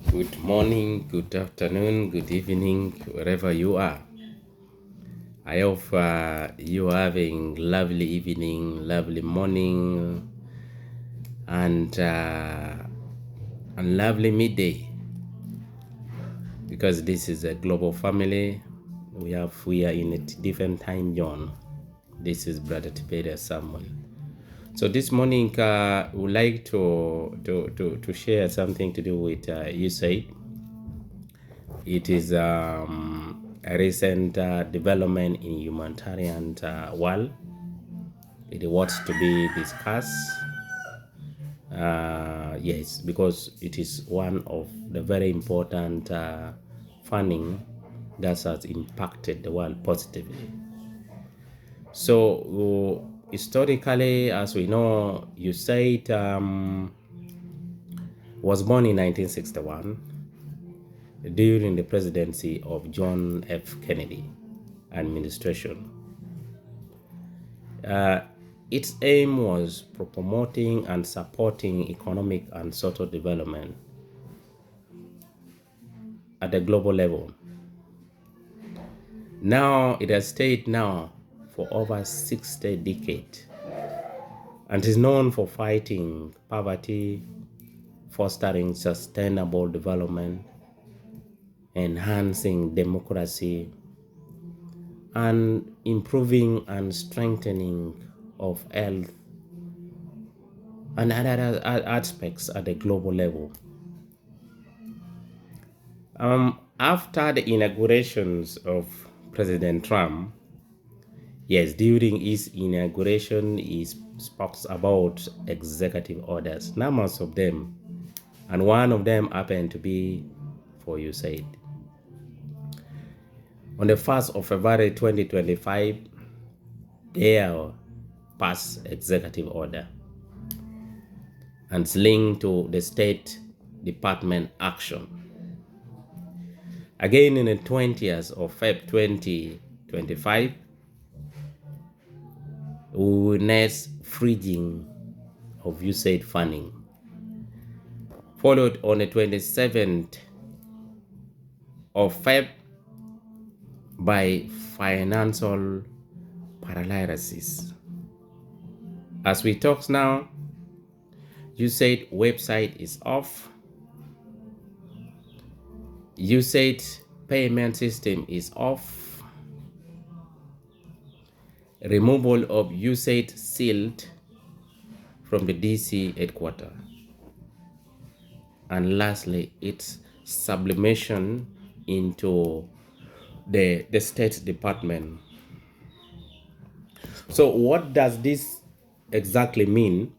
Good morning, good afternoon, good evening, wherever you are. I hope you are having lovely evening, lovely morning, and and lovely midday. Because this is a global family, we are in a different time zone. This is Brother Tiberius Samuel. So this morning, I would like to share something to do with USAID. It is a recent development in humanitarian world. It wants to be discussed. Yes, because it is one of the very important funding that has impacted the world positively. So historically, as we know, USAID was born in 1961 during the presidency of John F. Kennedy administration. Uh, its aim was promoting and supporting economic and social development at the global level. Now it has stayed now for over 60 decades and is known for fighting poverty, fostering sustainable development, enhancing democracy, and improving and strengthening of health and other aspects at the global level. After the inaugurations of President Trump, yes, during his inauguration, he spoke about executive orders, numbers of them, and one of them happened to be for USAID. On the 1st of February 2025, there passed executive order and it's linked to the State Department action. Again, in the 20th of Feb 2025, we witnessed freezing of USAID funding, followed on the 27th of Feb by financial paralysis. As we talk now, USAID website is off. USAID payment system is off. Removal of USAID sealed from the DC headquarters. And lastly, its sublimation into the State Department. So what does this exactly mean?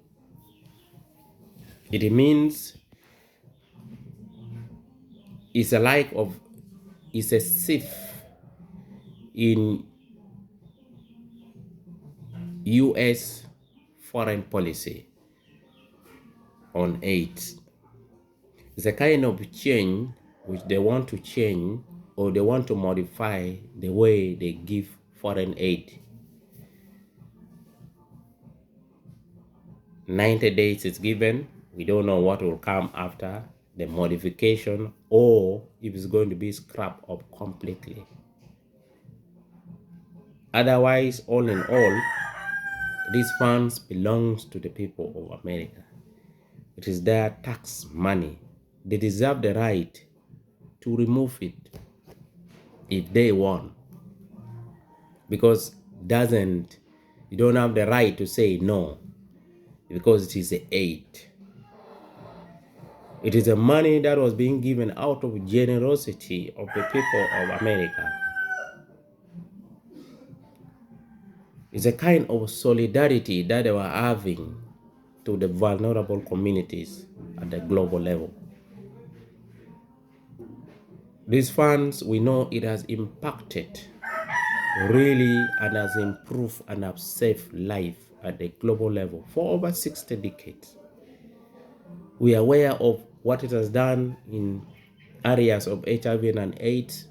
It means it's a shift in US foreign policy on aid. It's a kind of change which they want to change, or they want to modify the way they give foreign aid. 90 days is given. We don't know what will come after the modification, or if it's going to be scrapped up completely. Otherwise, all in all, these funds belongs to the people of America. It is their tax money. They deserve the right to remove it if they want, because you don't have the right to say no, because it is a aid. It is a money that was being given out of generosity of the people of America. It's a kind of solidarity that they were having to the vulnerable communities at the global level. These funds, we know it has impacted really and has improved and have saved life at the global level for over 60 decades. We are aware of what it has done in areas of HIV and AIDS.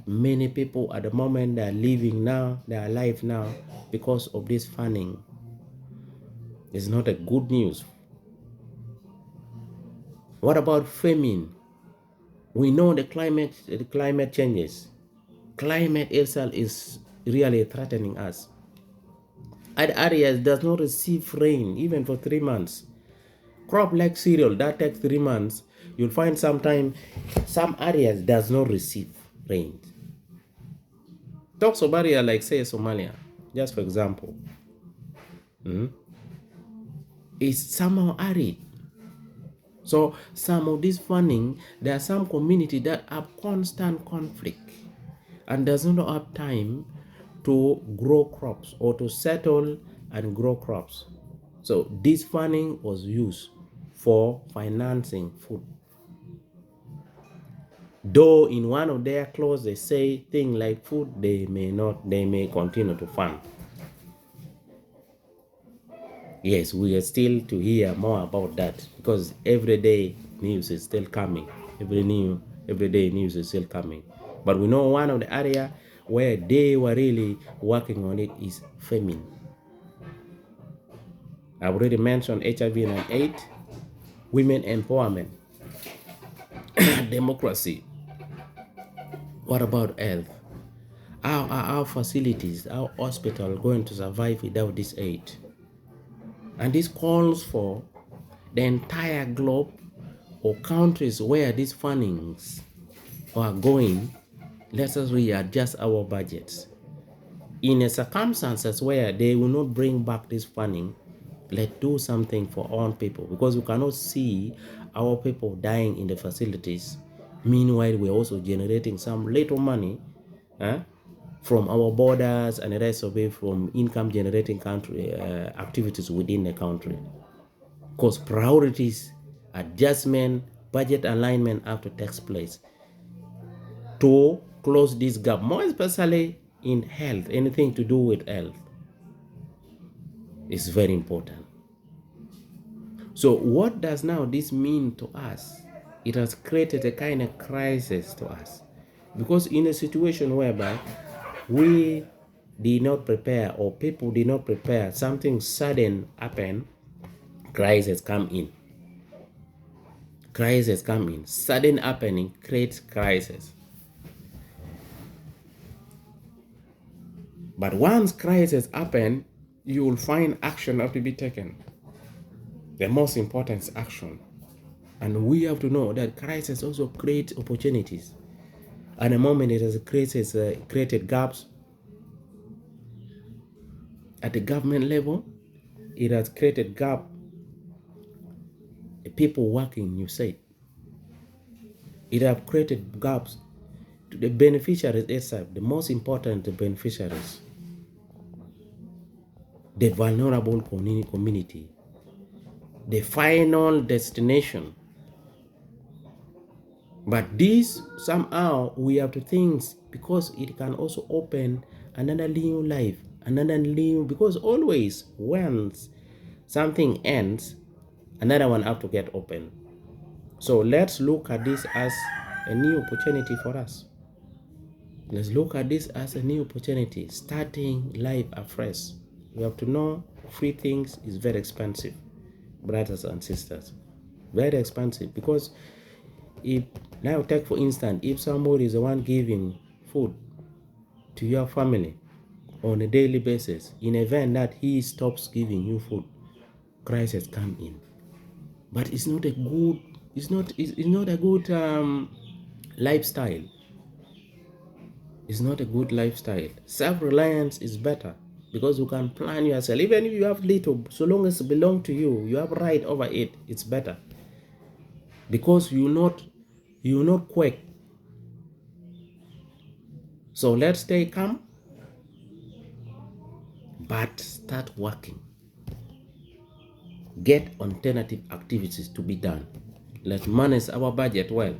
Many people at the moment, they are living now, they are alive now because of this funding. It's not a good news. What about famine? We know the climate changes. Climate itself is really threatening us. Other areas does not receive rain even for 3 months. Crop like cereal that takes 3 months. You'll find sometime some areas does not receive rain. Talks of area like say Somalia, just for example, is somehow arid. So some of this funding, there are some community that have constant conflict and does not have time to grow crops or to settle and grow crops. So this funding was used for financing food. Though in one of their clauses they say things like food they may continue to fund. Yes, we are still to hear more about that because every day news is still coming. Every day news is still coming. But we know one of the area where they were really working on it is famine. I've already mentioned HIV and AIDS, women empowerment, democracy. What about health? How are our facilities, our hospital going to survive without this aid? And this calls for the entire globe or countries where these fundings are going. Let us readjust our budgets. In a circumstances where they will not bring back this funding, let's do something for our people because we cannot see our people dying in the facilities. Meanwhile, we're also generating some little money from our borders and the rest of it from income generating country activities within the country. Because priorities, adjustment, budget alignment have to take place to close this gap, more especially in health. Anything to do with health is very important. So what does now this mean to us? It has created a kind of crisis to us because in a situation whereby we did not prepare or people did not prepare, something sudden happen, crisis come in. Crisis come in. Sudden happening creates crisis. But once crisis happen, you will find action have to be taken. The most important is action. And we have to know that crisis also creates opportunities. At the moment, it has created gaps at the government level. It has created gap. People working, you said. It has created gaps to the beneficiaries itself. The most important, the beneficiaries, the vulnerable community, the final destination. But this somehow we have to think because it can also open another new life, another new, because always once something ends, another one have to get open. So let's look at this as a new opportunity for us. Let's look at this as a new opportunity, starting life afresh. We have to know free things is very expensive, brothers and sisters. Very expensive because if now take for instance, if somebody is the one giving food to your family on a daily basis, in event that he stops giving you food, crisis come in. But it's not a good, it's not a good lifestyle. It's not a good lifestyle. Self-reliance is better because you can plan yourself. Even if you have little, so long as it belongs to you, you have right over it, it's better. Because you not quick. So let's stay calm, but start working. Get alternative activities to be done. Let's manage our budget well.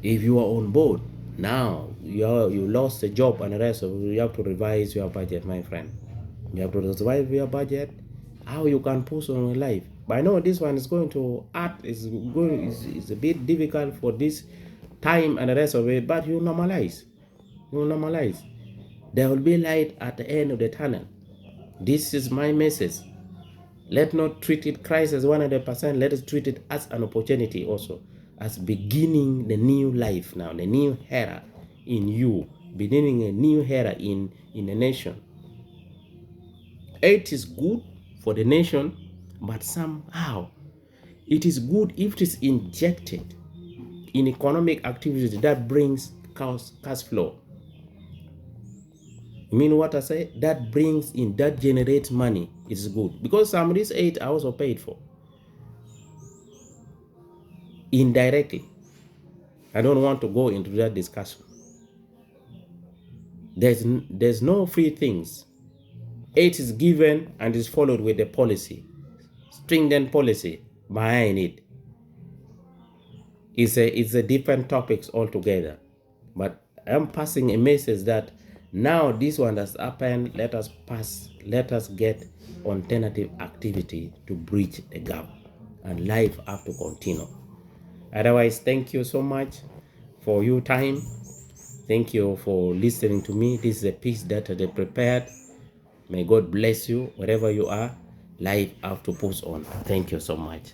If you are on board, now you lost a job and the rest of it, you have to revise your budget, my friend. You have to revise your budget, how you can push on your life. But I know this one is going to is a bit difficult for this time and the rest of it, but you normalize. There will be light at the end of the tunnel. This is my message. Let not treat it crisis 100%. Let us treat it as an opportunity also, as beginning the new life now, the new era in you, beginning a new era in the nation. It is good for the nation, but somehow it is good if it is injected in economic activity that brings cash flow. You mean what I say? That brings in, that generates money. It's good. Because some of these aid are also paid for indirectly. I don't want to go into that discussion. There's no free things. Aid is given and is followed with a policy, stringent policy behind it. It's a different topics altogether. But I'm passing a message that now this one has happened. Let us get alternative activity to bridge the gap, and life have to continue. Otherwise, thank you so much for your time. Thank you for listening to me. This is a piece that they prepared. May God bless you wherever you are. Life have to push on. Thank you so much.